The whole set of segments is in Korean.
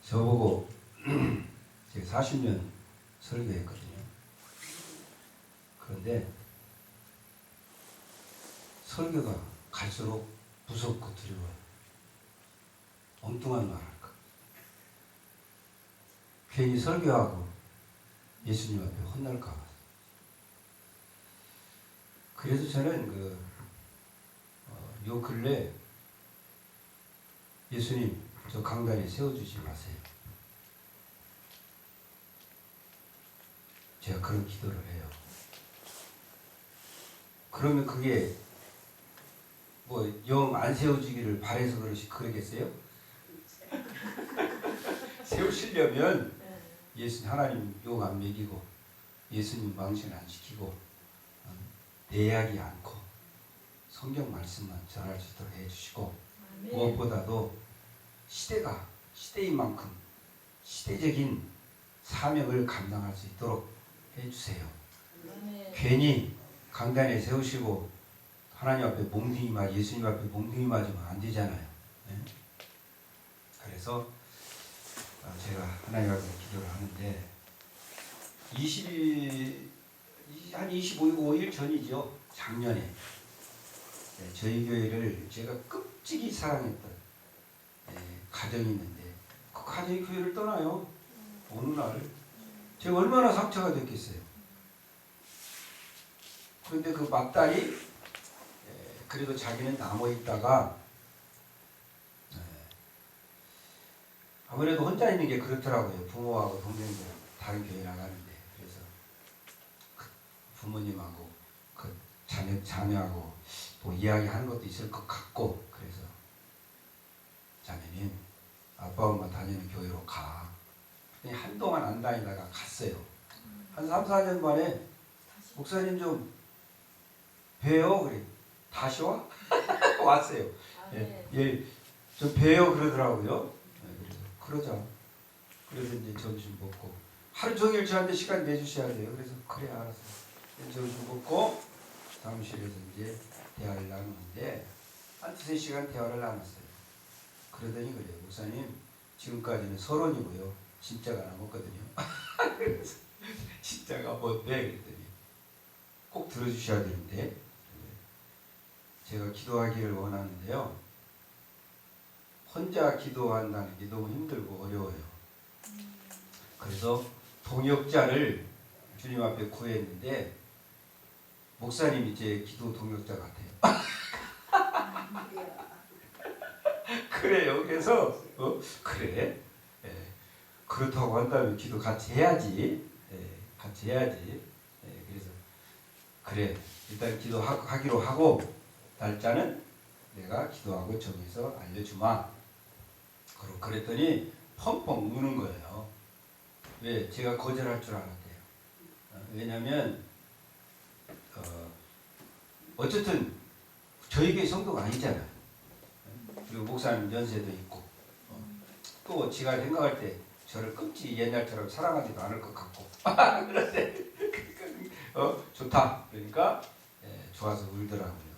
저보고 제가 40년 설교했거든요. 그런데 설교가 갈수록 무섭고 두려워요. 엉뚱한 말 할까. 괜히 설교하고 예수님 앞에 혼날까 봐. 그래서 저는 요 근래 예수님 저 강단에 세워주지 마세요. 제가 그런 기도를 해요. 그러면 그게 뭐 영 안 세워주기를 바래서 그러겠어요? 세우시려면 예수님 하나님 욕 안 먹이고 예수님 망신 안 시키고 내야기 않고 성경 말씀만 전할 수 있도록 해주시고 무엇보다도 시대가 시대인 만큼 시대적인 사명을 감당할 수 있도록 해주세요. 괜히 강단에 세우시고 하나님 앞에 몽둥이 맞 예수님 앞에 몽둥이 맞으면 안 되잖아요. 네? 그래서 제가 하나님 앞에 기도를 하는데 한 25일 전이죠. 작년에 저희 교회를 제가 끔찍이 사랑했던 가정이 있는데 그 가정이 교회를 떠나요. 어느 날 제가 얼마나 상처가 됐겠어요. 그런데 그 맏딸이 그래도 자기는 남아있다가 아무래도 혼자 있는 게 그렇더라고요. 부모하고 동생들 다른 교회 나가는데 그래서 부모님하고 그 자녀하고 또 이야기하는 것도 있을 것 같고 그래서 자매님 아빠 엄마 다니는 교회로 가. 그냥 한동안 안 다니다가 갔어요. 한 3, 4년 만에 목사님 좀 봬요. 그래. 다시 와? 왔어요. 예, 좀 봬요 그러더라고요. 그러자. 그래서 이제 점심 먹고 하루 종일 저한테 시간 내주셔야 돼요. 그래서 그래 알았어. 점심 먹고 사무실에서 이제 대화를 나누는데 한 2-3시간 대화를 나눴어요. 그러더니 그래요. 목사님 지금까지는 서론이고요. 진짜가 남았거든요. 그래서 진짜가 뭔데? 그랬더니 꼭 들어주셔야 되는데 제가 기도하기를 원하는데요. 혼자 기도한다는 게 너무 힘들고 어려워요. 그래서 동역자를 주님 앞에 구했는데 목사님이 제 기도 동역자 같아요. 그래요. 그래서 그래. 그렇다고 한다면 기도 같이 해야지. 같이 해야지. 그래서 그래. 일단 기도하기로 하고 날짜는 내가 기도하고 정해서 알려주마. 그랬더니 펑펑 우는 거예요. 왜? 제가 거절할 줄 알았대요. 왜냐면 어쨌든 저희 교회 성도가 아니잖아요. 그리고 목사님 연세도 있고 또 지가 생각할 때 저를 끔찍이 옛날처럼 사랑하지도 않을 것 같고 그런데 좋다. 그러니까 좋아서 울더라고요.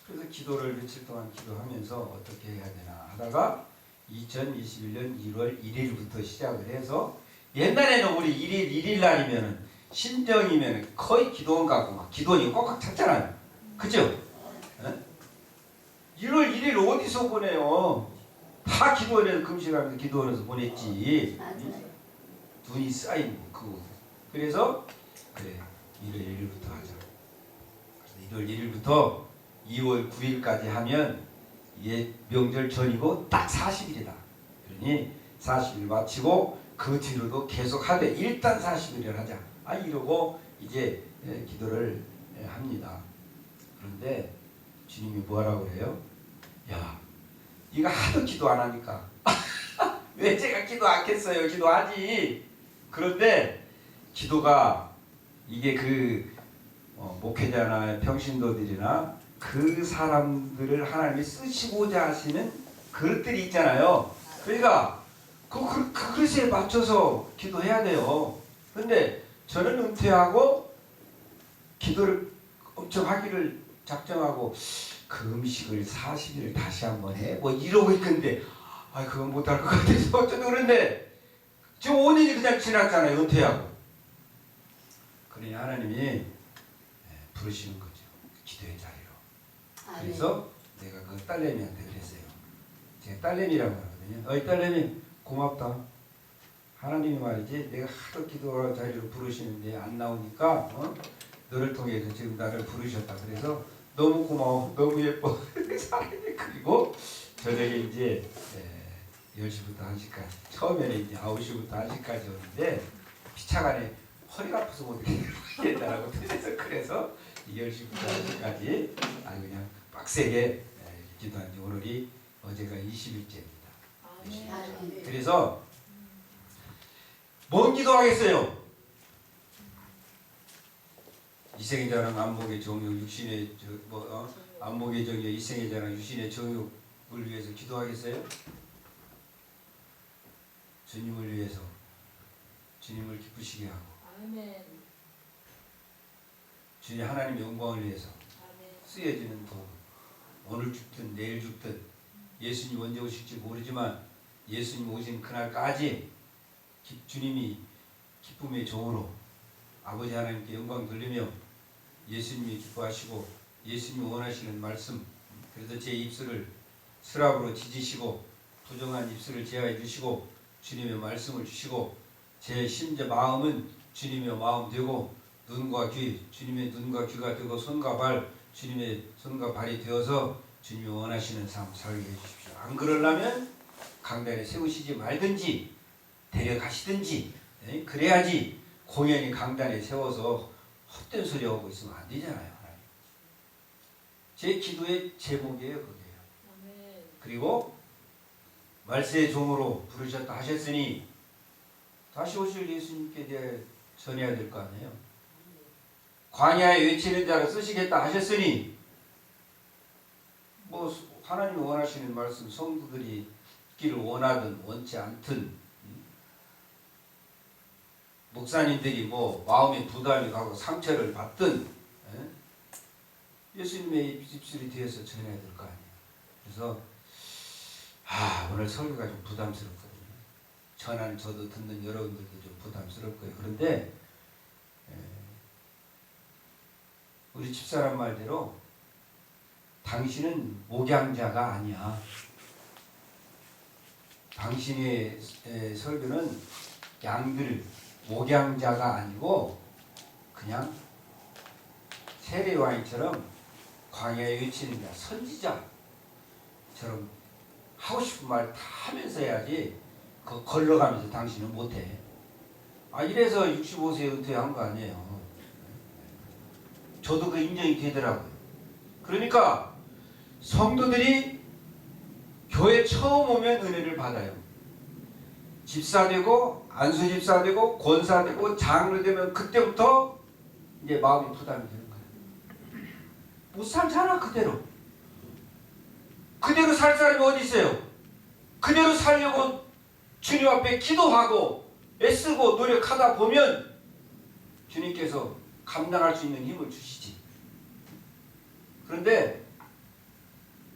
그래서 기도를 며칠 동안 기도하면서 어떻게 해야 되나 하다가 2021년 1월 1일부터 시작을 해서 옛날에는 우리 1일 날이면은 신정이면 거의 기도원 가고 막 기도원이 꽉꽉 찼잖아요. 그죠? 1월 1일 어디서 보내요? 다 기도원에서 금식하면서 기도원에서 보냈지. 눈이 쌓이고 그거. 그래서 그래 1월 1일부터 하자. 그래서 1월 1일부터 2월 9일까지 하면 명절 전이고 딱 40일이다. 그러니 40일 마치고 그 뒤로도 계속 하되 일단 40일을 하자. 이러고 이제 기도를 합니다. 그런데 주님이 뭐라고 그래요? 야, 네가 하도 기도 안 하니까 왜 제가 기도 않겠어요? 기도하지. 그런데 기도가 이게 목회자나 평신도들이나 그 사람들을 하나님이 쓰시고자 하시는 그릇들이 있잖아요. 그러니까 그 그릇에 맞춰서 기도해야 돼요. 그런데 저는 은퇴하고 기도를 엄청 하기를 작정하고 그 음식을 40일 다시 한번 해? 뭐 이러고 있던데 아 그건 못할 것 같아서 어쩌고 그런데 지금 5년이 그냥 지났잖아요. 은퇴하고. 그러니 하나님이 부르시는 거죠. 기도의 자리로. 그래서 내가 그 딸내미한테 그랬어요. 제가 딸내미라고 하거든요. 어이 딸내미 고맙다. 하나님이 말이지 내가 하도 기도 자리로 부르시는데 안 나오니까 너를 통해서 지금 나를 부르셨다. 그래서 너무 고마워. 너무 예뻐. 사랑해. 그리고 저녁에 이제 10시부터 1시까지 처음에는 이제 9시부터 1시까지 오는데 피차간에 허리가 아파서 못 되겠다라고 그래서 10시부터 1시까지 아주 그냥 빡세게 기도한 지 오늘이 어제가 20일째입니다. 그래서 뭔 기도하겠어요? 이생의 자랑 안목의 정욕 육신의 안목의 정욕 이생의 자랑 육신의 정욕을 위해서 기도하겠어요? 주님을 위해서 주님을 기쁘시게 하고 아멘. 주님 하나님의 영광을 위해서 아멘. 쓰여지는 돈 오늘 죽든 내일 죽든 예수님 언제 오실지 모르지만 예수님 오신 그날까지 주님이 기쁨의 종으로 아버지 하나님께 영광 돌리며 예수님이 기뻐하시고 예수님이 원하시는 말씀 그래서 제 입술을 스랍으로 지지시고 부정한 입술을 제하여 주시고 주님의 말씀을 주시고 제 심지어 마음은 주님의 마음 되고 눈과 귀 주님의 눈과 귀가 되고 손과 발 주님의 손과 발이 되어서 주님이 원하시는 삶 살게 해주십시오. 안 그러려면 강단에 세우시지 말든지 데려가시든지 그래야지 공연히 강단에 세워서 헛된 소리 하고 있으면 안 되잖아요. 제 기도의 제목이에요. 그게요. 아멘. 그리고 말세의 종으로 부르셨다 하셨으니 다시 오실 예수님께 대해 전해야 될 거 아니에요. 광야에 외치는 자를 쓰시겠다 하셨으니 뭐 하나님이 원하시는 말씀 성도들이 듣기를 원하든 원치 않든 목사님들이 뭐 마음에 부담이 가고 상처를 받든 예수님의 입술이 되어서 전해야 될 거 아니에요. 그래서 오늘 설교가 좀 부담스럽거든요. 전하는 저도 듣는 여러분들도 좀 부담스럽고요. 그런데 우리 집사람 말대로 당신은 목양자가 아니야. 당신의 설교는 양들 목양자가 아니고 그냥 세례요한처럼 광야에 외치는 자 선지자처럼 하고 싶은 말 다 하면서 해야지 그 걸러가면서 당신은 못해. 이래서 65세에 은퇴한 거 아니에요. 저도 그 인정이 되더라고요. 그러니까 성도들이 교회 처음 오면 은혜를 받아요. 집사 되고 안수 집사 되고 권사 되고 장로 되면 그때부터 이제 마음이 부담이 되는 거예요. 못 살잖아 그대로. 그대로 살 사람이 어디 있어요? 그대로 살려고 주님 앞에 기도하고 애쓰고 노력하다 보면 주님께서 감당할 수 있는 힘을 주시지. 그런데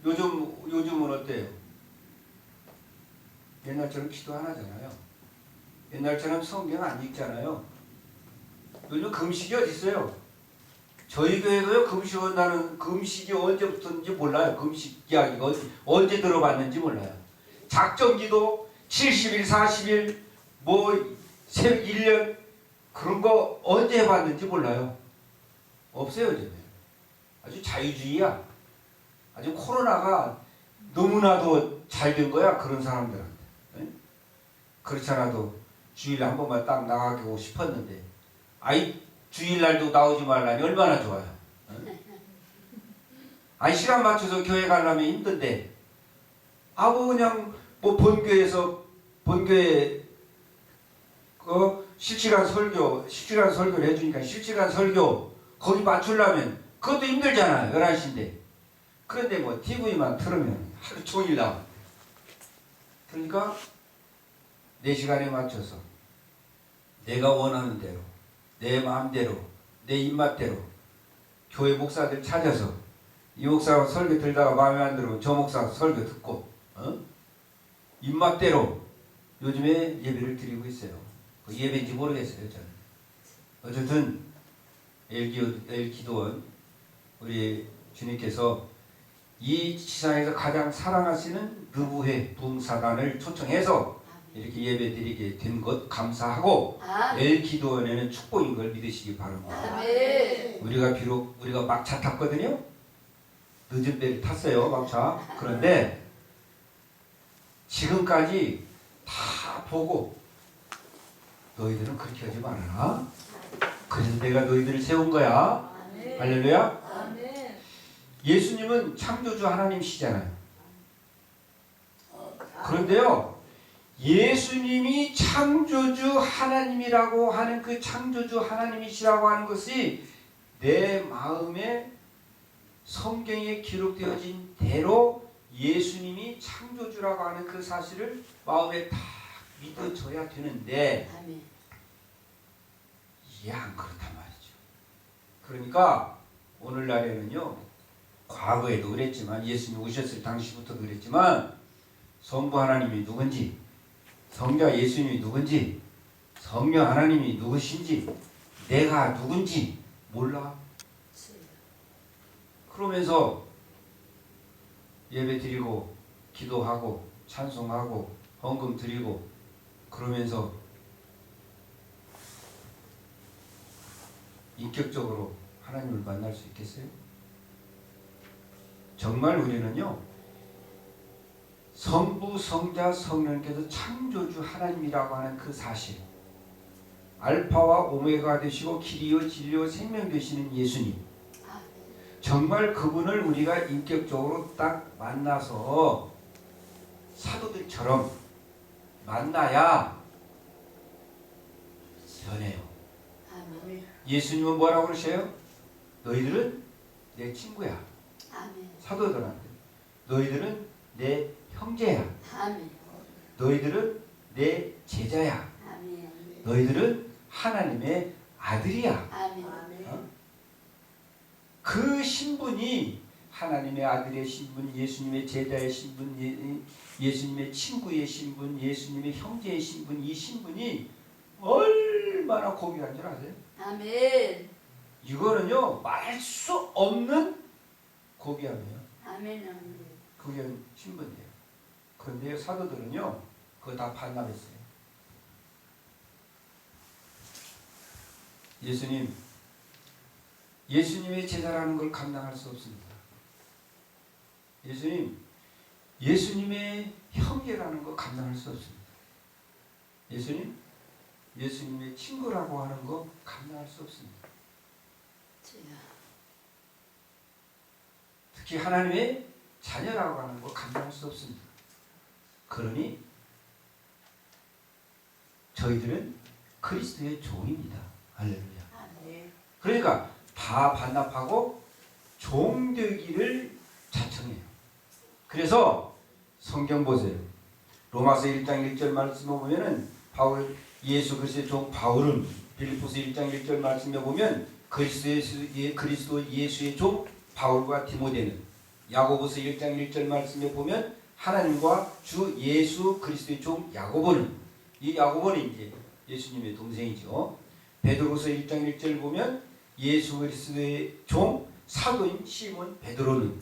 요즘은 어때요? 옛날처럼 기도 안 하잖아요. 옛날처럼 성경 안 읽잖아요. 요즘 금식이 어디 있어요? 저희 교회도요 금식한다는 금식이 언제부터인지 몰라요. 금식 이야기가 언제 들어봤는지 몰라요. 작정기도 70일 40일 뭐 1년 그런 거 언제 해봤는지 몰라요. 없어요 요즘에. 아주 자유주의야. 아주 코로나가 너무나도 잘 된 거야 그런 사람들한테. 그렇지 않아도 주일에 한 번만 딱 나가고 싶었는데 주일날도 나오지 말라니 얼마나 좋아요. 시간 맞춰서 교회 가려면 힘든데 그냥 뭐 본교회 실시간 설교를 해주니까 실시간 설교 거기 맞추려면 그것도 힘들잖아요. 11시인데. 그런데 뭐 TV만 틀으면 하루 종일 나와. 그러니까 내 시간에 맞춰서 내가 원하는 대로 내 마음대로 내 입맛대로 교회 목사들 찾아서 이 목사 설교 들다가 마음에 안 들으면 저 목사 설교 듣고 입맛대로 요즘에 예배를 드리고 있어요. 그 예배인지 모르겠어요, 저는. 어쨌든 엘기도원 우리 주님께서 이 지상에서 가장 사랑하시는 느부회 부흥사단을 초청해서 이렇게 예배드리게 된 것 감사하고 엘기도원에는 축복인 걸 믿으시기 바랍니다. 우리가 비록 우리가 막차 탔거든요. 늦은 배를 탔어요, 막차. 그런데 지금까지 다 보고 너희들은 그렇게 하지 말아라. 그래서 내가 너희들을 세운 거야. 할렐루야. 예수님은 창조주 하나님이시잖아요. 그런데요, 예수님이 창조주 하나님이라고 하는 그 창조주 하나님이시라고 하는 것이 내 마음에 성경에 기록되어진 대로 예수님이 창조주라고 하는 그 사실을 마음에 다 믿어져야 되는데 이게 안 그렇단 말이죠. 그러니까 오늘날에는요, 과거에도 그랬지만 예수님이 오셨을 당시부터도 그랬지만 성부 하나님이 누군지, 성자 예수님이 누군지, 성령 하나님이 누구신지, 내가 누군지 몰라. 그러면서 예배 드리고 기도하고 찬송하고 헌금 드리고 그러면서 인격적으로 하나님을 만날 수 있겠어요? 정말 우리는요, 성부, 성자, 성령께서 창조주 하나님이라고 하는 그 사실, 알파와 오메가 되시고 길이요 진리요 생명 되시는 예수님, 정말 그분을 우리가 인격적으로 딱 만나서 사도들처럼 만나야 변해요. 예수님은 뭐라고 그러셔요? 너희들은 내 친구야. 사도들한테 너희들은 내 형제야. 너희들은 내 제자야. 너희들은 하나님의 아들이야. 그 신분이 하나님의 아들의 신분, 예수님의 제자의 신분, 예수님의 친구의 신분, 예수님의 형제의 신분, 이 신분이 얼마나 고귀한 줄 아세요? 아멘. 이거는요, 말할 수 없는 고귀함이에요. 아멘. 그게 신분이에요. 그런데 사도들은요, 그거 다 반납했어요. 예수님의 제자라는 걸 감당할 수 없습니다. 예수님의 형제라는 거 감당할 수 없습니다. 예수님의 친구라고 하는 거 감당할 수 없습니다. 특히 하나님의 자녀라고 하는 거 감당할 수 없습니다. 그러니 저희들은 그리스도의 종입니다. 할렐루야. 그러니까 다 반납하고 종되기를 자청해요. 그래서 성경 보세요. 로마서 1장 1절 말씀에 보면은 예수 그리스도의 종 바울은 빌립보서 1장 1절 말씀에 보면 그리스도 예수의 종 바울과 디모데는 야고보서 1장 1절 말씀에 보면 하나님과 주 예수 그리스도의 종 야고보는, 이 야고보는 이제 예수님의 동생이죠. 베드로서 1장 1절 보면 예수 그리스도의 종 사도인 시몬 베드로는,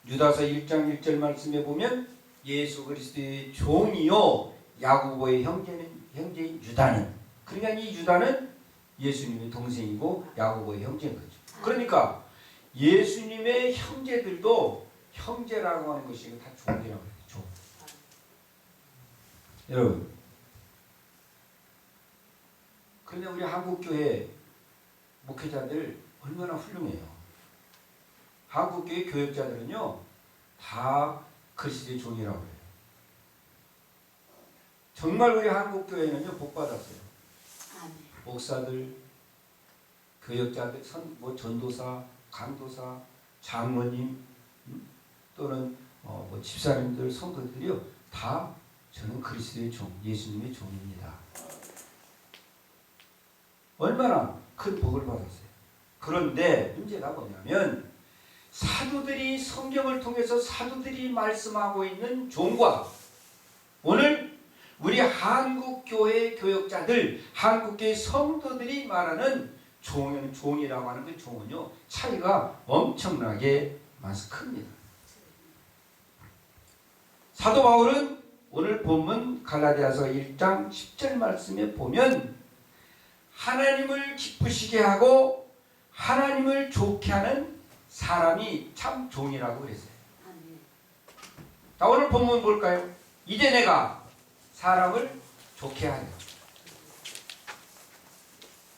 유다서 1장 1절 말씀에 보면 예수 그리스도의 종이요 야고보의 형제인 유다는, 그러니까 이 유다는 예수님의 동생이고 야고보의 형제인 거죠. 그러니까 예수님의 형제들도 형제라고 하는 것이 다 종이라고 해요. 종. 여러분, 그런데 우리 한국교회 목회자들 얼마나 훌륭해요. 한국교회 교역자들은요, 다 그리스도의 종이라고 해요. 정말 우리 한국교회는요, 복받았어요. 목사들, 교역자들, 전도사, 강도사, 장로님, 또는 집사님들, 성도들이요, 다 저는 그리스도의 종, 예수님의 종입니다. 얼마나 큰 복을 받았어요. 그런데 문제가 뭐냐면 사도들이 성경을 통해서 사도들이 말씀하고 있는 종과 한국 교회 교역자들, 한국 교회 성도들이 말하는 종이라고 하는 그 종은요, 차이가 엄청나게 큽니다. 사도 바울은 오늘 본문 갈라디아서 1장 10절 말씀에 보면 하나님을 기쁘시게 하고 하나님을 좋게 하는 사람이 참 종이라고 그랬어요. 자, 오늘 본문 볼까요? 이제 내가 사람을 좋게 하려,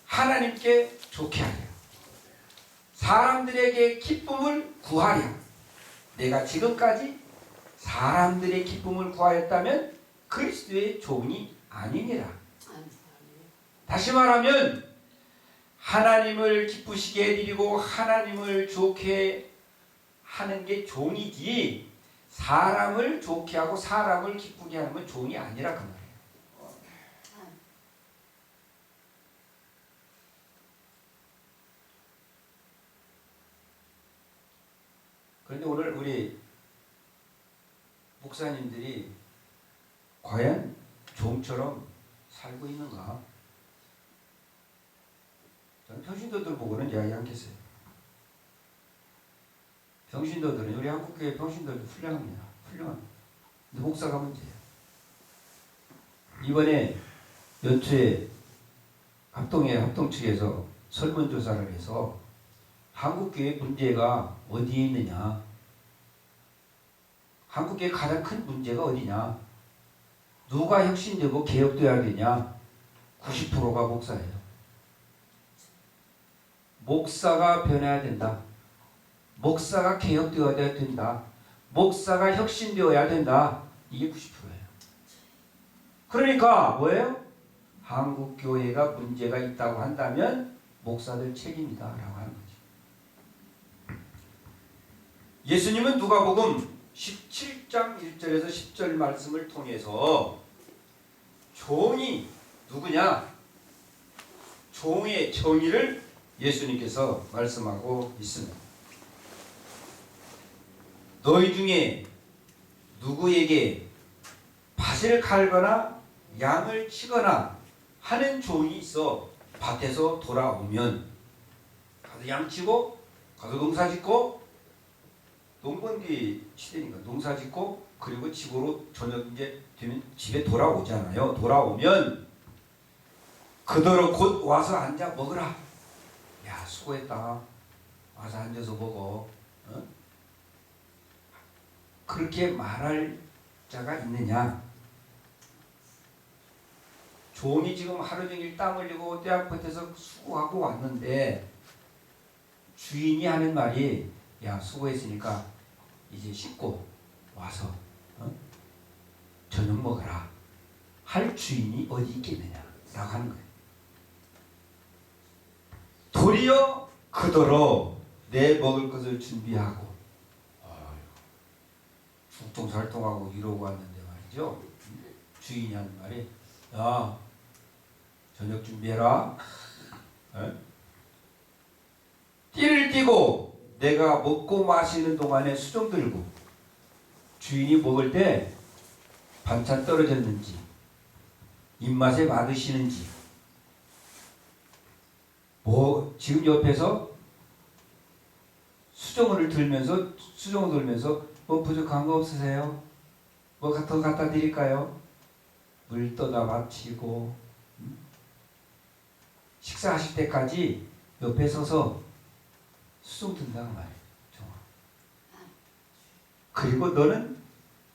하나님께 좋게 하려, 사람들에게 기쁨을 구하려. 내가 지금까지 사람들의 기쁨을 구하였다면 그리스도의 종이 아니니라. 다시 말하면 하나님을 기쁘시게 해드리고 하나님을 좋게 하는 게 종이지, 사람을 좋게 하고 사람을 기쁘게 하는 건 종이 아니라 그 말이에요. 그런데 오늘 우리 목사님들이 과연 종처럼 살고 있는가? 저는 평신도들 보고는 이야기 않겠어요. 평신도들은, 우리 한국교회 평신도들도 훌륭합니다. 훌륭합니다. 근데 목사가 문제예요. 이번에 연초에 합동 측에서 설문조사를 해서 한국교회 문제가 어디에 있느냐, 한국교회 가장 큰 문제가 어디냐, 누가 혁신되고 개혁되어야 되냐, 90%가 목사예요. 목사가 변해야 된다. 목사가 개혁되어야 된다. 목사가 혁신되어야 된다. 이게 90%예요. 그러니까 뭐예요? 한국 교회가 문제가 있다고 한다면 목사들 책임이다 라고 하는 거죠. 예수님은 누가복음 17장 1절에서 10절 말씀을 통해서 종이 누구냐? 종의 정의를 예수님께서 말씀하고 있습니다. 너희 중에 누구에게 밭을 갈거나 양을 치거나 하는 종이 있어 밭에서 돌아오면 가서 양치고 가서 농사짓고, 농번기 시대니까 농사짓고 그리고 집으로 저녁 이제 되면 집에 돌아오잖아요. 돌아오면 그대로 곧 와서 앉아 먹으라. 야, 수고했다. 와서 앉아서 먹어. 어? 그렇게 말할 자가 있느냐? 종이 지금 하루 종일 땀 흘리고 떼약볕에서 수고하고 왔는데 주인이 하는 말이, 야, 수고했으니까 이제 씻고 와서 저녁 먹어라 할 주인이 어디 있겠느냐 라고 하는 거예요. 도리어 그더러 내 먹을 것을 준비하고 죽동살동하고 이러고 왔는데 말이죠. 주인이 하는 말이, 야, 저녁 준비해라. 띠를 띠고 내가 먹고 마시는 동안에 수종 들고, 주인이 먹을 때 반찬 떨어졌는지 입맛에 맞으시는지, 뭐 지금 옆에서 수종을 들면서 뭐 부족한 거 없으세요? 뭐 더 갖다 드릴까요? 물 떠다 마치고 식사하실 때까지 옆에 서서 수종 든다는 말이에요. 그리고 너는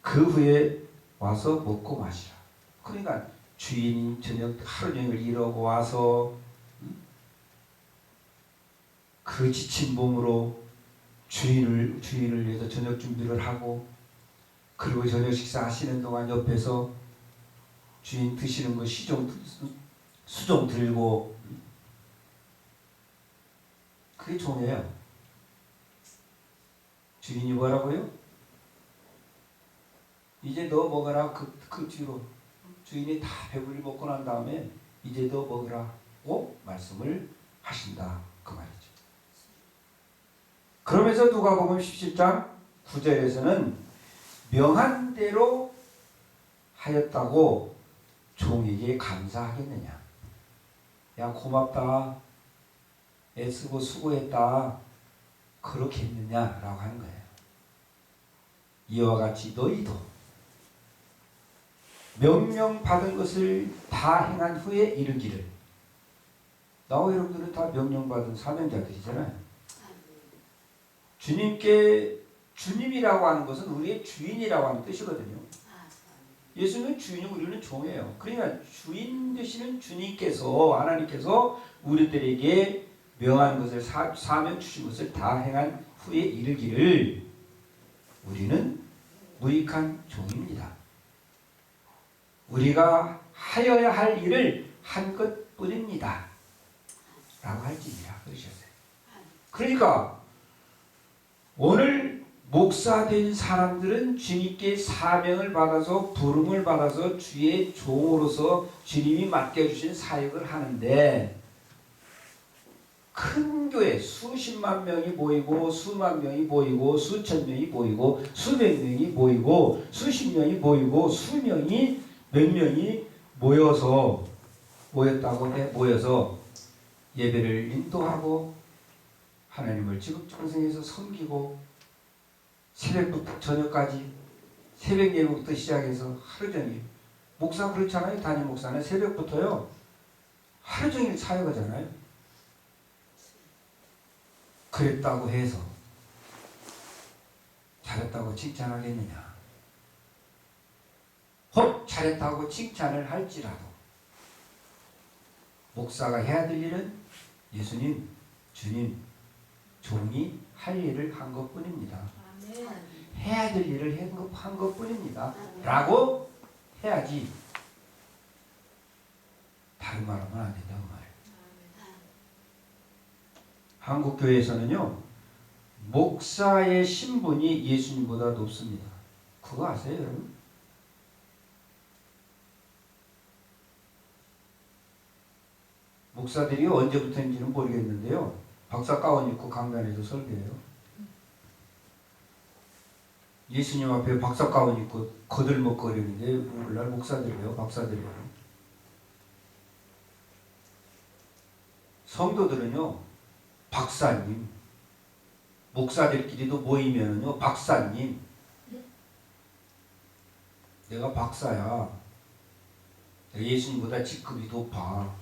그 후에 와서 먹고 마시라. 그러니까 주인이 저녁 하루 종일 일하고 와서 그 지친 몸으로 주인을 위해서 저녁 준비를 하고, 그리고 저녁 식사하시는 동안 옆에서 주인 드시는 거 수종 들고, 그게 종이에요. 주인이 뭐라고요? 이제 너 먹어라. 그 뒤로 주인이 다 배불리 먹고 난 다음에 이제 너 먹으라고 말씀을 하신다 그 말이죠. 그러면서 누가복음 17장 9절에서는 명한 대로 하였다고 종에게 감사하겠느냐? 야 고맙다, 애쓰고 수고했다, 그렇게 했느냐라고 하는 거예요. 이와 같이 너희도 명령받은 것을 다 행한 후에 이르기를. 나와 여러분들은 다 명령받은 사명자들이잖아요. 주님께, 주님이라고 하는 것은 우리의 주인이라고 하는 뜻이거든요. 예수는 주인이고 우리는 종이에요. 그러니까 주인 되시는 주님께서, 하나님께서 우리들에게 명한 것을, 사명 주신 것을 다 행한 후에 이르기를 우리는 무익한 종입니다. 우리가 하여야 할 일을 한 것뿐입니다. 라고 할지니라 그러셨어요. 그러니까 오늘 목사 된 사람들은 주님께 사명을 받아서 부름을 받아서 주의 종으로서 주님이 맡겨주신 사역을 하는데, 큰 교회 수십만 명이 모이고 수만 명이 모이고 수천 명이 모이고 수백 명이 모이고 수십 명이 모이고 수명이 몇 명이 모여서 예배를 인도하고 하나님을 지극정성해서 섬기고 새벽부터 저녁까지, 새벽 예배부터 시작해서 하루 종일, 목사 그렇잖아요. 담임 목사는 새벽부터요 하루 종일 사역하잖아요. 그랬다고 해서 잘했다고 칭찬하겠느냐? 혹 잘했다고 칭찬을 할지라도 목사가 해야 될 일은 예수님, 주님, 종이 할 일을 한 것뿐입니다. 해야 될 일을 한 것뿐입니다. 라고 해야지 다른 말 하면 안 된다고 말해요. 한국 교회에서는요 목사의 신분이 예수님보다 높습니다. 그거 아세요 여러분? 목사들이 언제부터인지는 모르겠는데요 박사 가운 입고 강단에서 설교해요. 예수님 앞에 박사 가운 입고 거들먹거리는데 오늘날 목사들이에요, 박사들이에요. 성도들은요 박사님, 목사들끼리도 모이면은요 박사님, 내가 박사야, 내가 예수님보다 직급이 높아,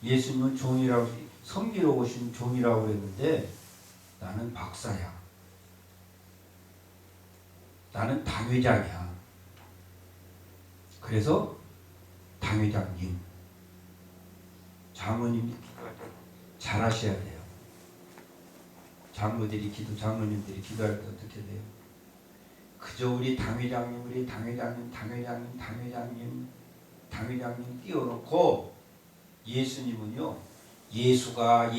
예수님은 종이라고, 섬기러 오신 종이라고 그랬는데 나는 박사야, 나는 당회장이야, 그래서 당회장님, 장로님 기도할 때 잘하셔야 돼요. 장로님들이 기도할 때 어떻게 돼요? 그저 우리 당회장님 띄워놓고 예수님은요 예수가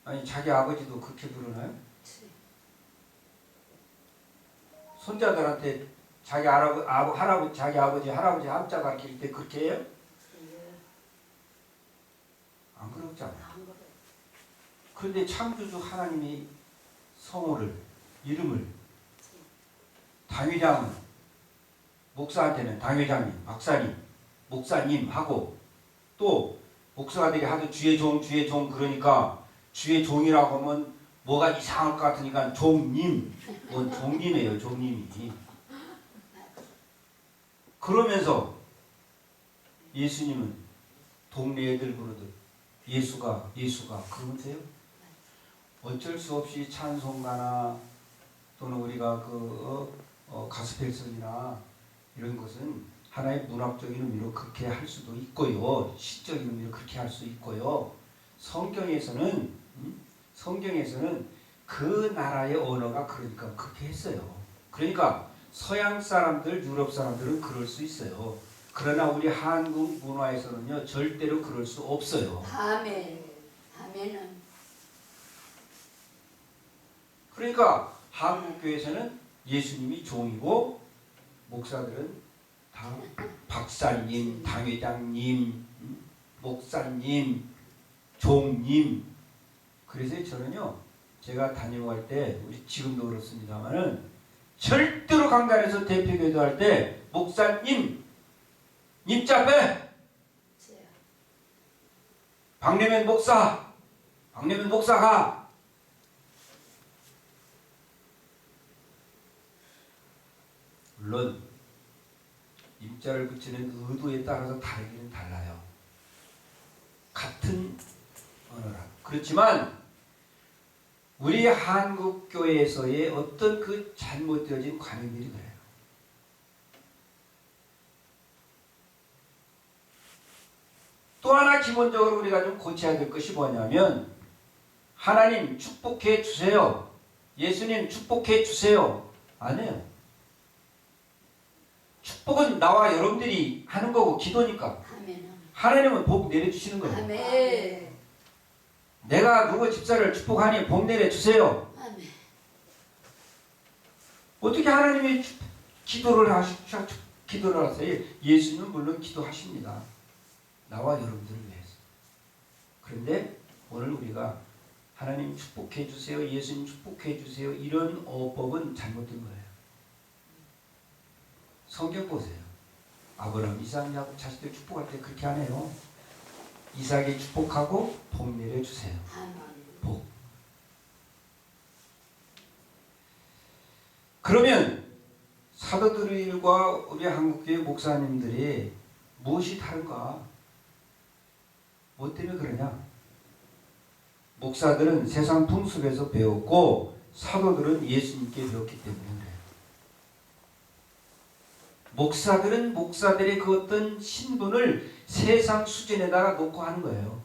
아니 자기 아버지도 그렇게 부르나요? 손자들한테 자기 할아버지, 자기 아버지, 할아버지 한자 가르칠 때 그렇게 해요? 안 그렇잖아요. 그런데 창조주 하나님이 성호를, 이름을, 당회장은 목사한테는 당회장님, 박사님, 목사님 하고, 또 목사들이 하도 주의 종 그러니까 주의 종이라고 하면 뭐가 이상할 것 같으니까 종님, 뭔 종님이에요, 종님이. 그러면서 예수님은 동네 애들 부르듯 예수가 그러면 돼요? 어쩔 수 없이 찬송가나 또는 우리가 가스펠성이나 이런 것은 하나의 문학적인 의미로 그렇게 할 수도 있고요, 시적인 의미로 그렇게 할 수 있고요. 성경에서는 그 나라의 언어가 그러니까 그렇게 했어요. 그러니까 서양 사람들, 유럽 사람들은 그럴 수 있어요. 그러나 우리 한국 문화에서는요 절대로 그럴 수 없어요. 아멘은. 그러니까 한국 교회에서는 예수님이 종이고 목사들은 다 박사님, 당회장님, 목사님, 종님, 그래서 저는요, 제가 담임할 때, 우리 지금도 그렇습니다만은, 절대로 강단에서 대표 기도할 때, 목사님, 님자 빼! 박내면 목사가! 물론, 임자를 붙이는 의도에 따라서 다르기는 달라요. 같은 언어라. 그렇지만 우리 한국 교회에서의 어떤 그 잘못되어진 관행들이 그래요. 또 하나 기본적으로 우리가 좀 고쳐야 될 것이 뭐냐면, 하나님 축복해 주세요. 예수님 축복해 주세요. 아니에요. 축복은 나와 여러분들이 하는 거고 기도니까. 아멘. 하나님은 복 내려주시는 거예요. 아멘. 내가 누구 집사를 축복하니 복 내려주세요. 아멘. 어떻게 하나님이 기도를 하세요? 예수님은 물론 기도하십니다. 나와 여러분들을 위해서. 그런데 오늘 우리가 하나님 축복해 주세요, 예수님 축복해 주세요, 이런 어법은 잘못된 거예요. 성경 보세요. 아브라함, 이삭, 야곱 자식들 축복할 때 그렇게 안 해요. 이삭이 축복하고 복 내려주세요. 복. 그러면 사도들의 일과 우리 한국교회 목사님들이 무엇이 다른가? 뭐 때문에 그러냐? 목사들은 세상 풍습에서 배웠고 사도들은 예수님께 배웠기 때문에 그래요. 목사들은 목사들의 그 어떤 신분을 세상 수준에다가 놓고 하는 거예요.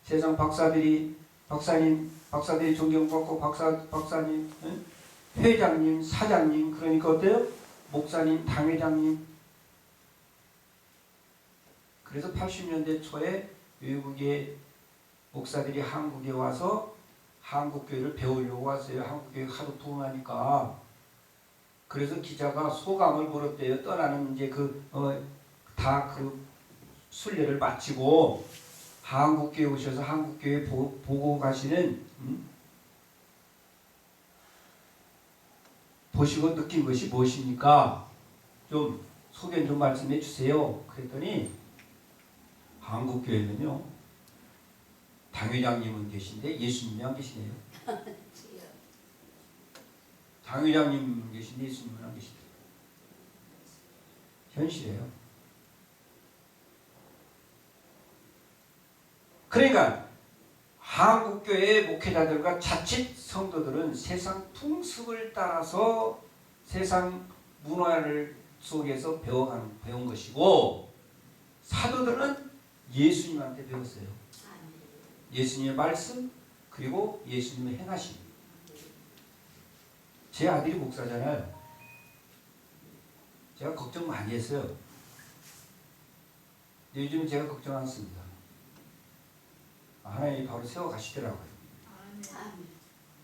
세상 박사들이 존경받고 박사님, 회장님, 사장님, 그러니까 어때요? 목사님, 당회장님. 그래서 80년대 초에 외국의 목사들이 한국에 와서 한국교회를 배우려고 왔어요. 한국교회 하도 부흥하니까. 그래서 기자가 소감을 물었대요. 떠나는 이제 다 그 순례를 마치고 한국교회 오셔서 한국교회 보고 가시는, 보시고 느낀 것이 무엇입니까? 좀 소견 좀 말씀해 주세요. 그랬더니 한국교회는요, 당회장님은 계신데 예수님이 안 계시네요. 당회장님 계신데 예수님은 안 계시대요. 현실이에요. 그러니까 한국교회의 목회자들과 자칫 성도들은 세상 풍습을 따라서 세상 문화를 속에서 배운 것이고, 사도들은 예수님한테 배웠어요. 예수님의 말씀, 그리고 예수님의 행하심. 제 아들이 목사잖아요. 제가 걱정 많이 했어요. 근데 요즘 제가 걱정 않습니다. 하나님이 바로 세워 가시더라고요.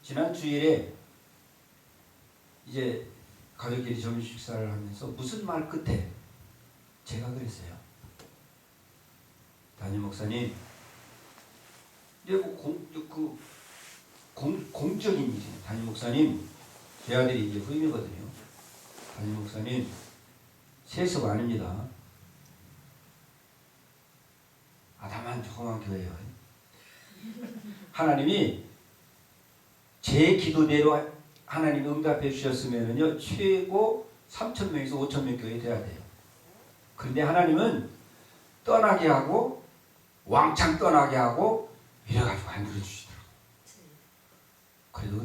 지난 주일에 이제 가족끼리 점심 식사를 하면서 무슨 말 끝에 제가 그랬어요. 담임 목사님, 이제 공적인 일이에요. 담임 목사님, 제 아들이 이제 후임이거든요. 담임 목사님, 세습 아닙니다. 아담한 조그만 교회예요. 하나님이 제 기도대로 하나님 응답해 주셨으면요, 최고 3,000명에서 5,000명 교회 돼야 돼요. 그런데 하나님은 떠나게 하고 왕창 떠나게 하고 이래가지고 안 들어주시더라고요. 그래도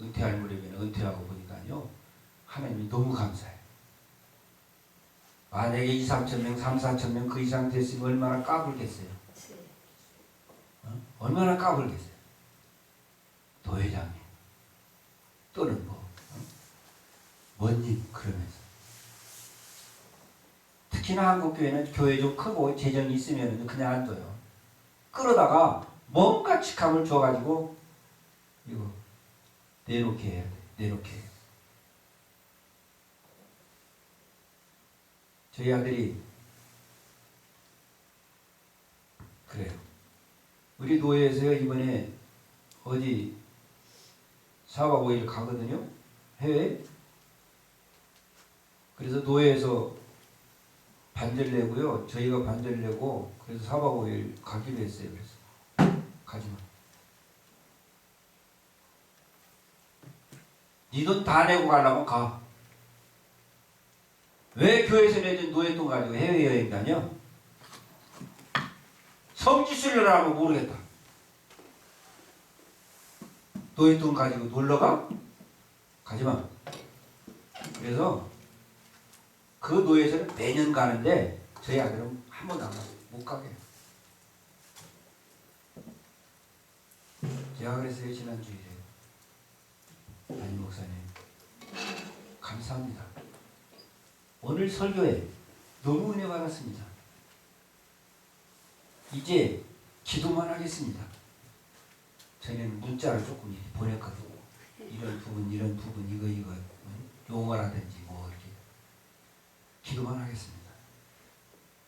은퇴할 무렵에는 은퇴하고 보니까요, 하나님이 너무 감사해요. 만약에 2, 3,000명, 3, 4,000명 그 이상 됐으면 얼마나 까불겠어요. 얼마나 까불겠어요. 도회장님 또는 뭐님 그러면서. 특히나 한국교회는 교회 좀 크고 재정이 있으면 그냥 안 둬요. 끌어다가 뭔가 직함을 줘가지고 이거 내놓게 해야 돼. 내놓게 해요. 저희 아들이 그래요. 우리 노예에서요 이번에 어디 4박 5일 가거든요. 해외. 그래서 노예에서 반절 내고요. 저희가 반절 내고 그래서 4박 5일 가기로 했어요. 그래서 가지마. 네 돈 다 내고 가려면 가. 왜 교회에서 내준 노예돈 가지고 해외여행 다녀? 성지순례를 하면 모르겠다. 노예돈 가지고 놀러가? 가지마. 그래서 그 노예에서는 매년 가는데 저희 아들은 한 번도 안 가고 못 가게. 제가 그랬어요 지난주에. 담임 목사님 감사합니다. 오늘 설교에 너무 은혜 받았습니다. 이제 기도만 하겠습니다. 저희는 문자를 조금 이렇게 보냈거든요. 이런 부분 이거 용어라든지 뭐 이렇게 기도만 하겠습니다.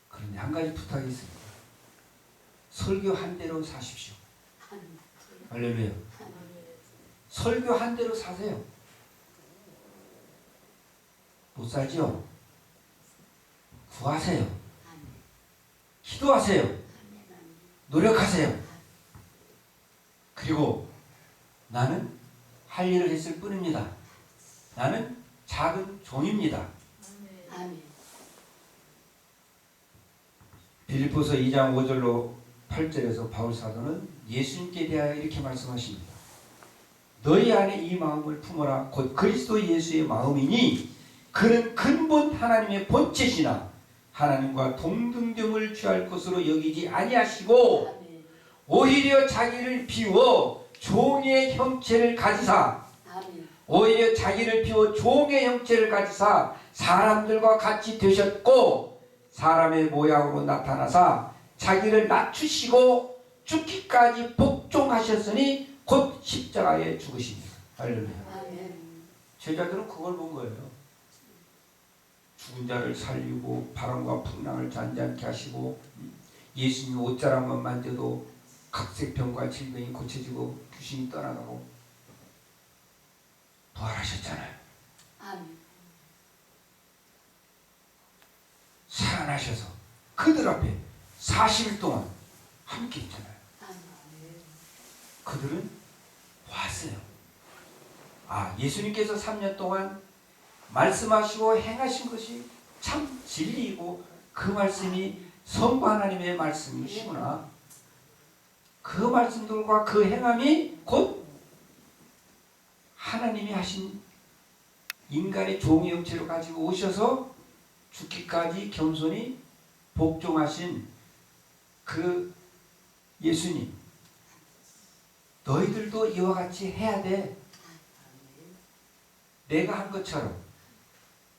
그런데 한 가지 부탁이 있습니다. 설교 한 대로 사십시오. 할렐루야. 설교 한 대로 사세요. 못 살지요? 구하세요. 기도하세요. 노력하세요. 그리고 나는 할 일을 했을 뿐입니다. 나는 작은 종입니다. 빌립보서 2장 5절로 8절에서 바울 사도는 예수님께 대하여 이렇게 말씀하십니다. 너희 안에 이 마음을 품어라. 곧 그리스도 예수의 마음이니 그는 근본 하나님의 본체시나 하나님과 동등됨을 취할 것으로 여기지 아니하시고 오히려 자기를 비워 종의 형체를 가지사 오히려 자기를 비워 종의 형체를 가지사 사람들과 같이 되셨고 사람의 모양으로 나타나사 자기를 낮추시고 죽기까지 복종하셨으니 곧 십자가에 죽으십니다. 할렐루야. 제자들은 그걸 본 거예요. 죽은 자를 살리고 바람과 풍랑을 잔잔케 하시고 예수님 옷자락만 만져도 각색병과 질병이 고쳐지고 귀신이 떠나가고 부활하셨잖아요. 살아나셔서 그들 앞에 40일 동안 함께 있잖아요. 그들은 왔어요. 예수님께서 3년 동안 말씀하시고 행하신 것이 참 진리이고 그 말씀이 성부 하나님의 말씀이시구나. 그 말씀들과 그 행함이 곧 하나님이 하신 인간의 종의 형체로 가지고 오셔서 죽기까지 겸손히 복종하신 그 예수님. 너희들도 이와 같이 해야 돼. 내가 한 것처럼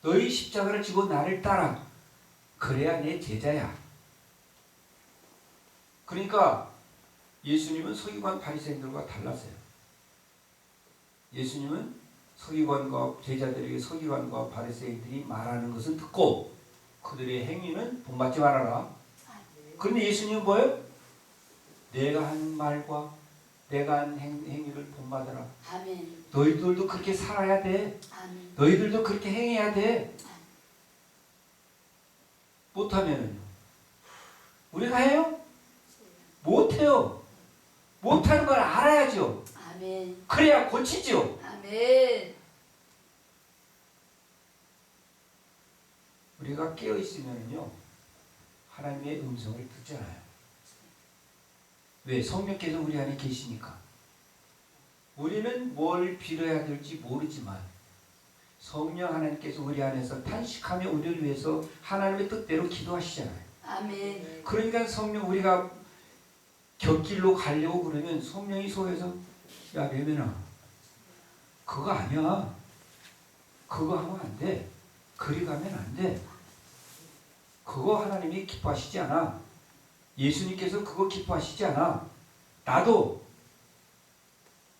너희 십자가를 지고 나를 따라. 그래야 내 제자야. 그러니까 예수님은 서기관 바리새인들과 달랐어요. 예수님은 서기관과 제자들에게 서기관과 바리새인들이 말하는 것은 듣고 그들의 행위는 본받지 말아라. 그런데 예수님은 뭐예요? 내가 한 말과 내가 한 행위를 본받아라. 너희들도 그렇게 살아야 돼. 너희들도 그렇게 행해야 돼. 못하면은요. 우리가 해요? 못해요. 못하는 걸 알아야죠. 그래야 고치죠. 우리가 깨어있으면요 하나님의 음성을 듣잖아요. 왜? 성령께서 우리 안에 계시니까. 우리는 뭘 빌어야 될지 모르지만 성령 하나님께서 우리 안에서 탄식하며 우리를 위해서 하나님의 뜻대로 기도하시잖아요. 그러니까 성령 우리가 곁길로 가려고 그러면 성령이 속에서 야 레면아 그거 아니야. 그거 하면 안 돼. 그리 가면 안 돼. 그거 하나님이 기뻐하시지 않아. 예수님께서 그거 기뻐하시지 않아. 나도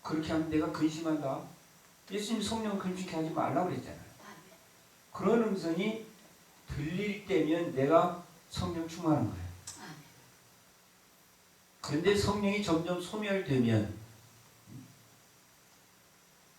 그렇게 하면 내가 근심한다. 예수님 성령 근심케 하지 말라고 그랬잖아요. 그런 음성이 들릴 때면 내가 성령 충만한 거예요. 그런데 성령이 점점 소멸되면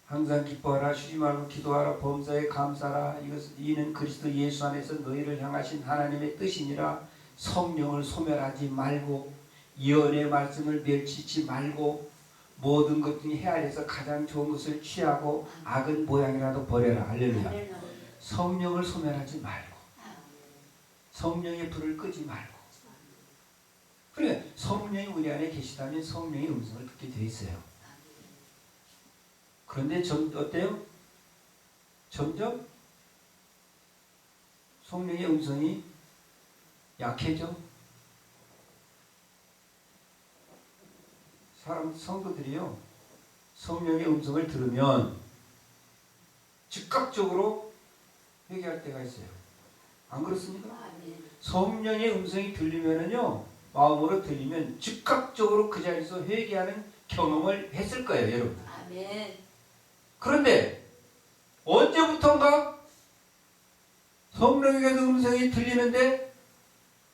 항상 기뻐하라, 쉬지 말고 기도하라, 범사에 감사하라, 이는 그리스도 예수 안에서 너희를 향하신 하나님의 뜻이니라. 성령을 소멸하지 말고 예언의 말씀을 멸치지 말고 모든 것 중에 헤아려서 가장 좋은 것을 취하고 악은 모양이라도 버려라. 할렐루야. 성령을 소멸하지 말고 성령의 불을 끄지 말고. 그래, 성령이 우리 안에 계시다면 성령의 음성을 듣게 돼 있어요. 그런데 어때요? 점점 성령의 음성이 약해져. 성도들이요, 성령의 음성을 들으면 즉각적으로 회개할 때가 있어요. 안 그렇습니까? 성령의 음성이 들리면은요, 마음으로 들리면 즉각적으로 그 자리에서 회개하는 경험을 했을 거예요, 여러분. 아멘. 그런데 언제부턴가 성령의 음성이 들리는데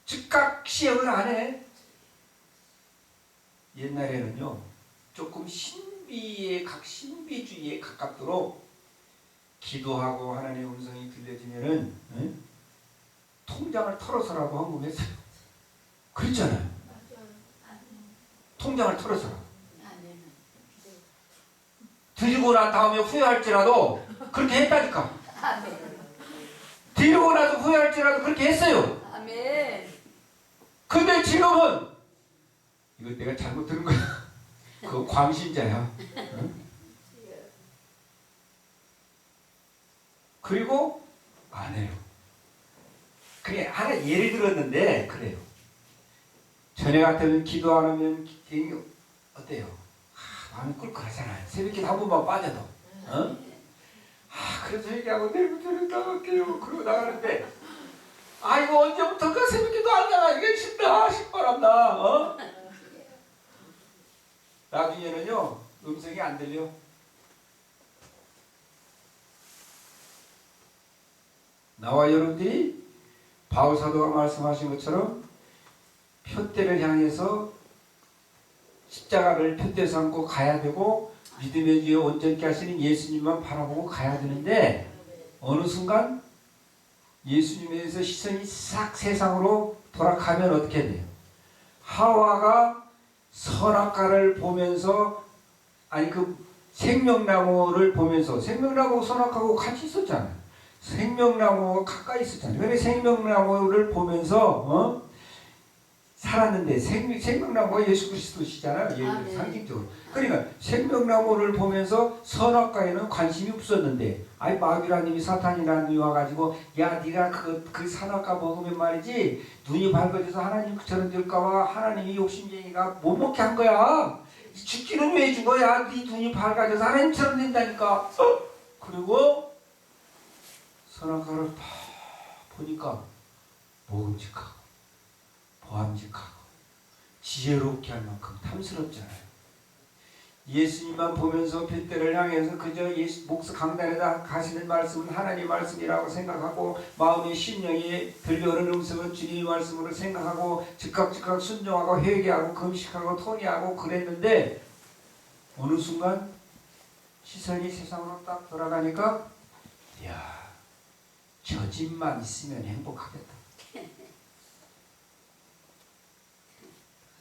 즉각 시행을 안 해. 옛날에는요, 조금 신비주의에 가깝도록 기도하고 하나님의 음성이 들려지면은 통장을 털어서라도 헌금했어요. 그랬잖아요. 통장을 털어서라도. 드리고 난 다음에 후회할지라도 그렇게 했다니까. 드리고 나서 후회할지라도 그렇게 했어요. 아멘. 근데 지금은 이거 내가 잘못 들은 거야. 그거 광신자야. 응? 그리고 안 해요. 그래, 하나 예를 들었는데 그래요. 전에 같으면 기도 안 하면 어때요? 마음이 꿀꿀하잖아요. 새벽기도 한 번만 빠져도. 어? 그래서 얘기하고 내일부터는 나갈게요. 그러고 나가는데 이거 언제부터가 새벽기도 안 나가기가 싫다. 신바람나. 어? 나중에는요, 음성이 안 들려. 나와 여러분들이 바울 사도가 말씀하신 것처럼 표대를 향해서 십자가를 표대 삼고 가야 되고 믿음의 주에 온전케 하시는 예수님만 바라보고 가야 되는데 어느 순간 예수님에서 시선이 싹 세상으로 돌아가면 어떻게 돼요? 하와가 선악과를 보면서 그 생명나무를 보면서 생명나무 선악과하고 같이 있었잖아요. 생명나무가 가까이 있었잖아요. 그런데 생명나무를 보면서 살았는데 생명나무가 예수 그리스도시잖아요. 상징적으로. 그러니까 생명나무를 보면서 선악과에는 관심이 없었는데 마귀라님이 사탄이라는 놈이 와가지고 야 네가 그 선악과 먹으면 말이지 눈이 밝아져서 하나님처럼 될까봐 하나님이 욕심쟁이가 못 먹게 한 거야. 죽기는 왜 준 거야? 네 눈이 밝아져서 하나님처럼 된다니까. 그리고 선악과를 다 보니까 먹음직하고 보암직하고 지혜롭게 할 만큼 탐스럽잖아요. 예수님만 보면서 둯대를 향해서 그저 목사 강단에다 가시는 말씀은 하나님 말씀이라고 생각하고 마음의 심령이 들려오는 음성은 주님의 말씀으로 생각하고 즉각 순종하고 회개하고 금식하고 토니하고 그랬는데 어느 순간 시선이 세상으로 딱 돌아가니까 이야, 저 집만 있으면 행복하겠다.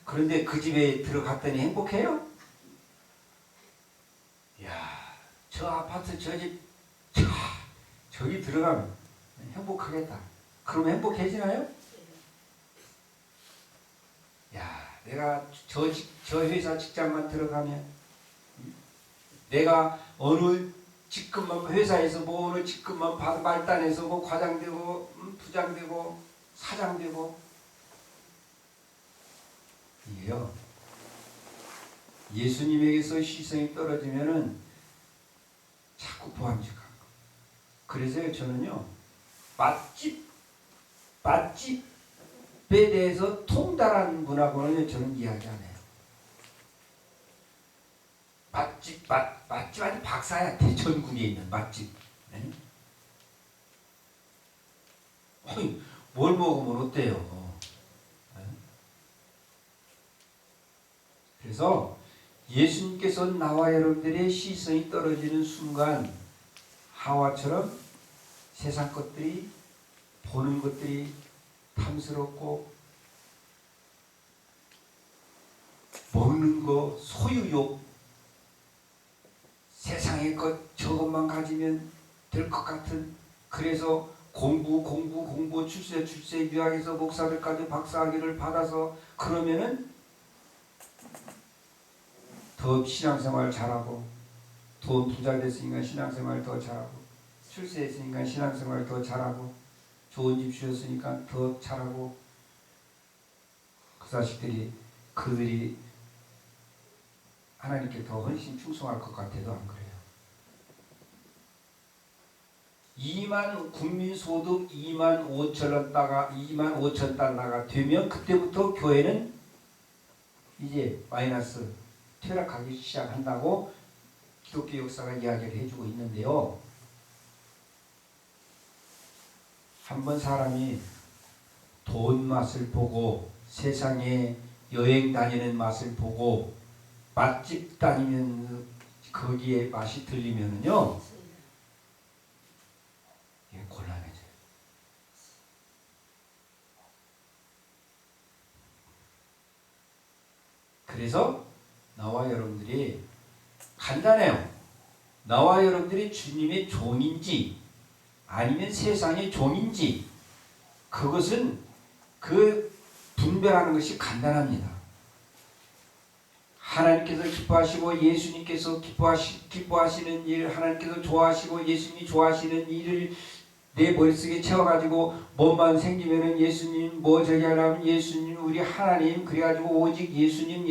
그런데 그 집에 들어갔더니 행복해요? 이야, 저 아파트 저 집 저기 들어가면 행복하겠다. 그럼 행복해지나요? 야, 내가 저 회사 직장만 들어가면 내가 어느 직급만 회사에서 어느 직급만 말단에서 과장되고 부장되고 사장되고 이게요. 예수님에게서 시선이 떨어지면은 자꾸 보암직한 거. 그래서 저는요, 맛집에 대해서 통달한 분하고는 저는 이야기 안 해요. 맛집 아니 박사야. 대전국에 있는 맛집. 네? 뭘 먹으면 어때요? 네? 그래서 예수님께서 나와 여러분들의 시선이 떨어지는 순간 하와처럼 세상 것들이 보는 것들이 탐스럽고 먹는 거 소유욕 세상의 것 저것만 가지면 될 것 같은 그래서 공부 출세 유학에서 목사들까지 박사학위를 받아서 그러면은 더 신앙생활 잘하고 돈 부자 됐으니까 신앙생활 더 잘하고 출세했으니까 신앙생활 더 잘하고 좋은 집 주셨으니까 더 잘하고 그 자식들이 그들이 하나님께 더 훨씬 충성할 것 같아도 안 그래요. 2만 국민소득 2만 5천 달러가 되면 그때부터 교회는 이제 마이너스 퇴락하기 시작한다고 기독교 역사가 이야기를 해주고 있는데요. 한번 사람이 돈 맛을 보고 세상에 여행 다니는 맛을 보고 맛집 다니면 거기에 맛이 들리면은요 이게 곤란해져요. 그래서 나와 여러분들이 간단해요. 나와 여러분들이 주님의 종인지 아니면 세상의 종인지 그것은 그 분별하는 것이 간단합니다. 하나님께서 기뻐하시고 예수님께서 기뻐하시는 일, 하나님께서 좋아하시고 예수님이 좋아하시는 일을 내 머릿속에 채워가지고 몸만 생기면은 예수님 뭐 저기 하려면 예수님 우리 하나님 그래가지고 오직 예수님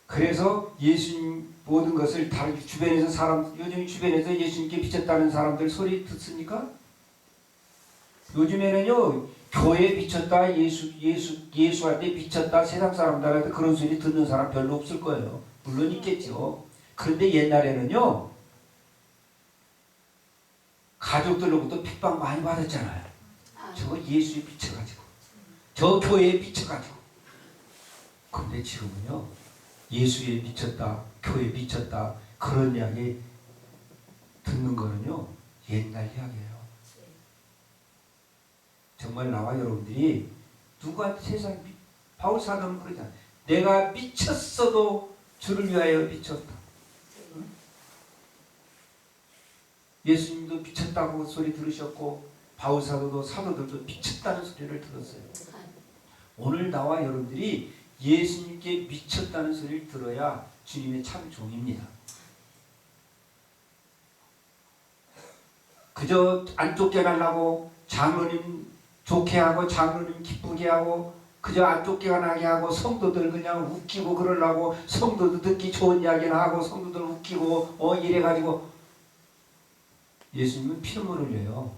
그래서 예수님 모든 것을 다 주변에서 요즘 주변에서 예수님께 비쳤다는 사람들 소리 듣습니까? 요즘에는요 교회에 비쳤다 예수한테 비쳤다 세상 사람들한테 그런 소리 듣는 사람 별로 없을 거예요. 물론 있겠죠. 그런데 옛날에는요 가족들로부터 핍박 많이 받았잖아요. 저거 예수에 비쳐가지고 저 교회에 비쳐가지고. 그런데 지금은요 예수에 미쳤다 교회에 미쳤다 그런 이야기 듣는 거는요 옛날 이야기예요. 정말 나와 여러분들이 누구한테 세상 바울 사도는 그러잖아요. 내가 미쳤어도 주를 위하여 미쳤다. 응? 예수님도 미쳤다고 소리 들으셨고 바울 사도도 사도들도 미쳤다는 소리를 들었어요. 오늘 나와 여러분들이 예수님께 미쳤다는 소리를 들어야 주님의 참 종입니다. 그저 안 쫓겨나려고 장로님 좋게 하고 장로님 기쁘게 하고 그저 안 쫓겨나게 하고 성도들 그냥 웃기고 그러려고 성도들 듣기 좋은 이야기나 하고 성도들 웃기고 이래가지고 예수님은 피눈물 흘려요.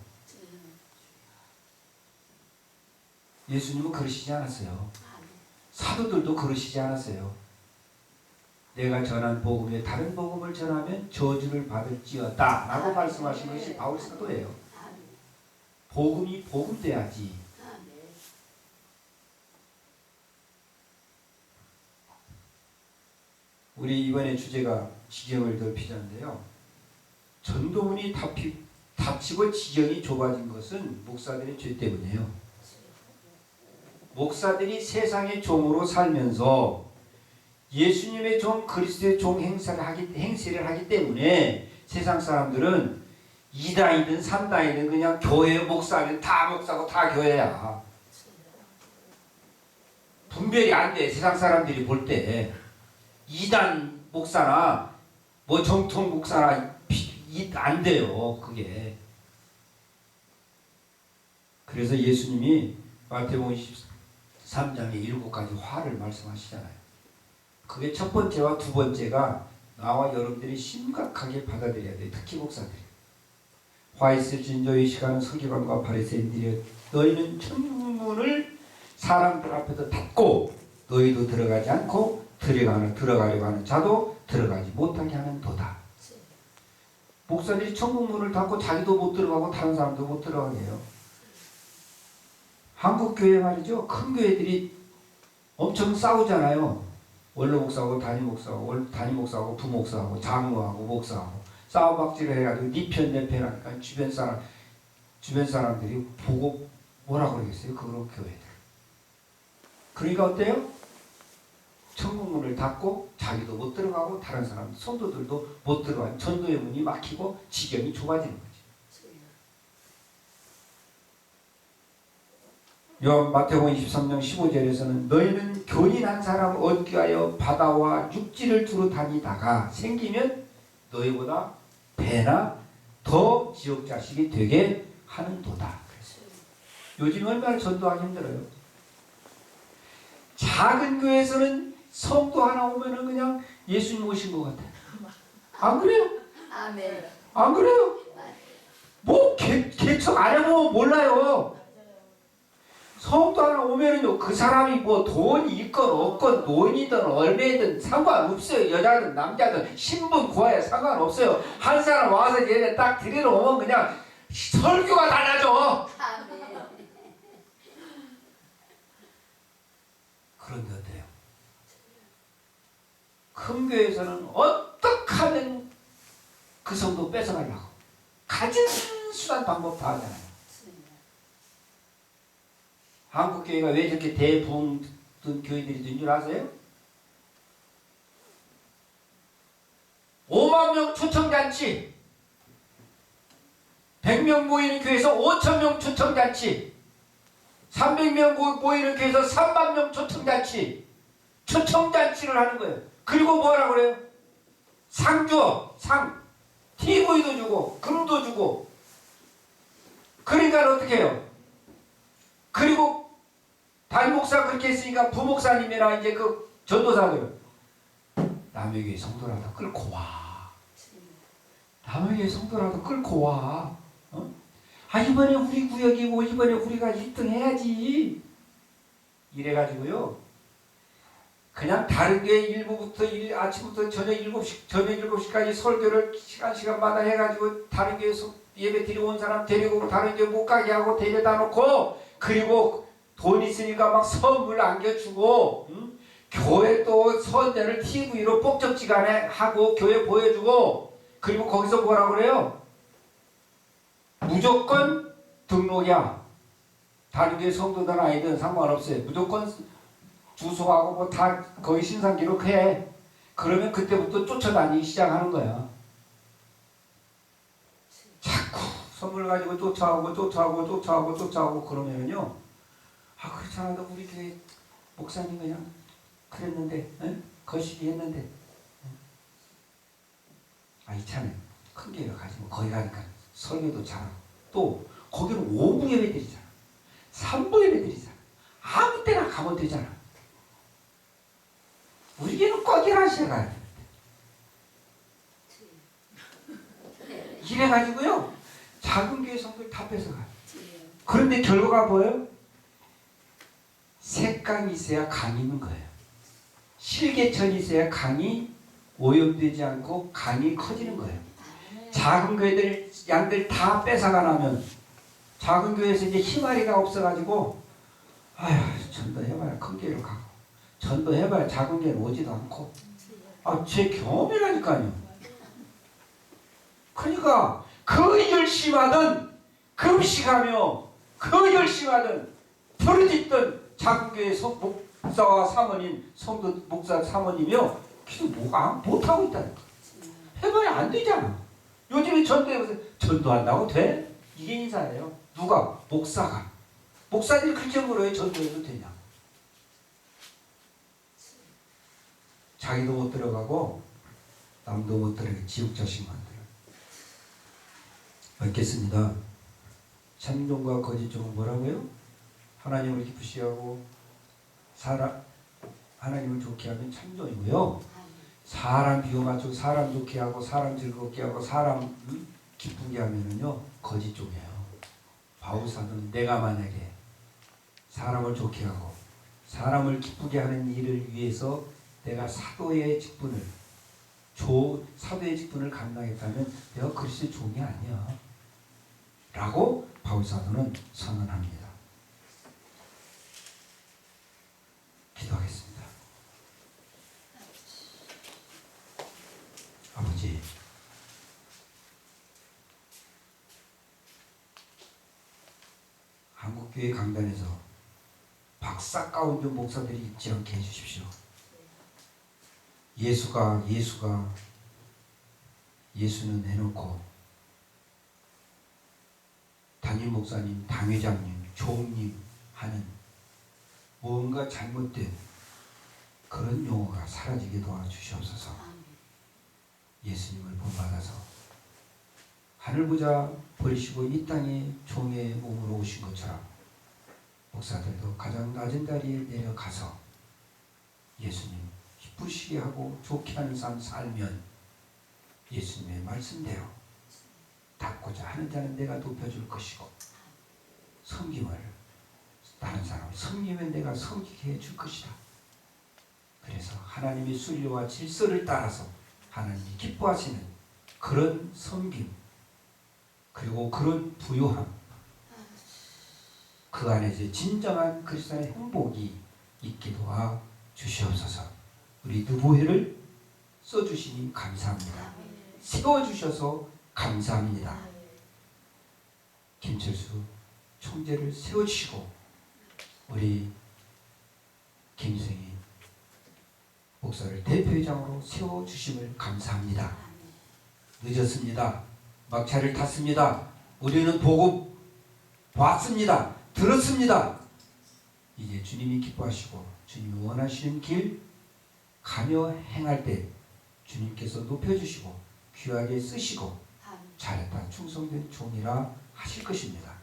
예수님은 그러시지 않았어요. 사도들도 그러시지 않았어요. 내가 전한 복음에 다른 복음을 전하면 저주를 받을지어다 라고 말씀하신 것이 바울 사도예요. 복음이 복음돼야지. 우리 이번에 주제가 지경을 넓히자인데요. 전도문이 닫히고 지경이 좁아진 것은 목사들의 죄 때문이에요. 목사들이 세상의 종으로 살면서 예수님의 종, 그리스도의 종 행세를 하기 때문에 세상 사람들은 2단이든 3단이든 그냥 교회 목사는 다 목사고 다 교회야. 분별이 안 돼. 세상 사람들이 볼 때 2단 목사나 뭐 정통 목사나 안 돼요. 그게. 그래서 예수님이 마태복음 23장에 7가지 화를 말씀하시잖아요. 그게 첫 번째와 두 번째가 나와 여러분들이 심각하게 받아들여야 돼요. 특히 목사들이. 화 있을 진저의 시간은 서기관과 바리새인들이여 너희는 천문을 사람들 앞에서 닫고 너희도 들어가지 않고 들어가려고 하는 자도 들어가지 못하게 하는 도다. 목사들이 천국문을 닫고 자기도 못 들어가고 다른 사람도 못 들어가게 해요. 한국 교회 말이죠. 큰 교회들이 엄청 싸우잖아요. 원로 목사하고 담임 목사하고 담임 목사하고 부목사하고 장로하고 목사하고 싸움박질을 해가지고 네 편 내 편 하니까 주변 사람들이 보고 뭐라 그러겠어요? 그런 교회들. 그러니까 어때요? 천국문을 닫고 자기도 못 들어가고 다른 사람 성도들도 못 들어가고 전도의 문이 막히고 지경이 좁아지는 거지. 요한 마태복음 23장 15절에서는 너희는 교인한 사람을 얻기 위하여 바다와 육지를 두루 다니다가 생기면 너희보다 배나 더 지옥 자식이 되게 하는도다. 요즘 얼마나 전도하기 힘들어요. 작은 교회에서는 성도 하나 오면은 그냥 예수님 오신 것 같아요. 안 그래요? 아멘. 안 그래요? 뭐 개척 안 해보면 몰라요. 성도 하나 오면은요, 그 사람이 뭐 돈이 있건 없건 돈이든 얼마든 상관없어요. 여자든 남자든 신분 고하에 상관없어요. 한 사람 와서 얘네 딱 들이러 오면 그냥 설교가 달라져. 아멘. 그런데 어때요? 큰 교회에서는 어떻게 하면 그 성도 뺏어가려고 가진 수단 방법 다 하잖아요. 한국 교회가 왜 저렇게 대부흥 교회들이 된 줄 아세요? 5만 명 초청잔치, 100명 모이는 교회에서 5천 명 초청잔치, 300명 모이는 교회에서 3만 명 초청잔치, 초청잔치를 하는 거예요. 그리고 뭐라 그래요? 상 줘, 상. TV도 주고, 금도 주고. 그러니까 어떻게 해요? 그리고 담임 목사 그렇게 했으니까 부목사님이나 이제 그 전도사들 남의 교회 성도라도 끌고 와. 남의 교회 성도라도 끌고 와. 어? 아 이번에 우리 구역이고 이번에 우리가 1등 해야지. 이래가지고요. 그냥 다른 교회 일부부터 아침부터 저녁 7시까지 설교를 시간마다 해가지고 다른 교회 예배 드리고 온 사람 데리고 다른 교회 못 가게 하고 데려다 놓고 그리고 돈 있으니까 막 선물 안겨주고 교회 또 선대를 TV로 꼭적지간에 하고 교회 보여주고 그리고 거기서 뭐라 그래요? 무조건 등록이야. 다른 교회 성도든 아니든 상관없어요. 무조건 주소하고 뭐 다 거의 신상 기록해. 그러면 그때부터 쫓아다니기 시작하는 거야. 자꾸 선물 가지고 쫓아오고 그러면은요. 아 그렇잖아. 너 우리 교회 목사님 그냥 그랬는데 응? 거시기 했는데 응? 아 이참에 큰 교회가 가지고 거기 가니까 설교도 잘하고 또 거기는 5부 예배 드리잖아. 3부 예배 드리잖아. 아무 때나 가면 되잖아. 우리 교회는 꽉이라 시작해야 돼. 이래가지고요. 작은 교회 성도를 다 뺏어가요. 그런데 결과가 뭐예요? 색강이 있어야 강이 있는 거예요. 실개천이 있어야 강이 오염되지 않고 강이 커지는 거예요. 작은 교회들 양들 다 뺏어가 나면 작은 교회에서 이제 희마리가 없어가지고 아휴 전도해봐야 큰 교회로 가고 전도해봐야 작은 교회는 오지도 않고 아 제 경험이라니까요. 그러니까 그 열심하든 금식하며 그 열심하든 부르짖던 작은 교회 목사와 사모님 성도 목사 사모님이요 기도 뭐가 못하고 있다니까. 해봐야 안 되잖아. 요즘에 전도해보세요. 전도한다고 돼? 이게 인사예요. 누가? 목사가. 목사들이 그렇게 물어요. 전도해도 되냐? 자기도 못 들어가고 남도 못 들어가게 지옥 자식 만들어. 읽겠습니다. 참종과 거짓종은 뭐라고요? 하나님을 기쁘시하고 하나님을 좋게 하면 참종이고요. 사람 비유 맞추고 사람 좋게 하고 사람 즐겁게 하고 사람 기쁘게 하면은요 거짓종이에요. 바울사도는 내가 만약에 사람을 좋게 하고 사람을 기쁘게 하는 일을 위해서 내가 사도의 직분을 감당했다면 내가 그리스도의 종이 아니야 라고 바울사도는 선언합니다. 기도하겠습니다. 아버지, 한국교회 강단에서 박사 가운데 목사들이 있지 않게 해주십시오. 예수는 해놓고 담임 목사님, 당회장님, 총님 하는 뭔가 잘못된 그런 용어가 사라지게 도와주시옵소서. 예수님을 본받아서 하늘보자 버리시고 이 땅에 종의 몸으로 오신 것처럼 목사들도 가장 낮은 자리에 내려가서 예수님 기쁘시게 하고 좋게 하는 삶 살면 예수님의 말씀대로 닦고자 하는 자는 내가 높여줄 것이고 섬김을 다른 사람을 섬기면 내가 섬기게 해줄 것이다. 그래서 하나님의 순리와 질서를 따라서 하나님이 기뻐하시는 그런 섬김 그리고 그런 부요함 그 안에 이제 진정한 그리스도의 행복이 있게 도와 주시옵소서. 우리 느보회를 써주시니 감사합니다. 세워주셔서 감사합니다. 김철수 총재를 세워주시고 우리 김승희 목사를 대표회장으로 세워주심을 감사합니다. 늦었습니다. 막차를 탔습니다. 우리는 보고 봤습니다. 들었습니다. 이제 주님이 기뻐하시고 주님이 원하시는 길 가며 행할 때 주님께서 높여주시고 귀하게 쓰시고 잘했다 충성된 종이라 하실 것입니다.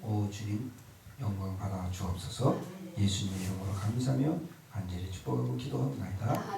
오 주님 영광 받아 주옵소서. 예수님의 이름으로 감사하며 간절히 축복하고 기도하옵나이다.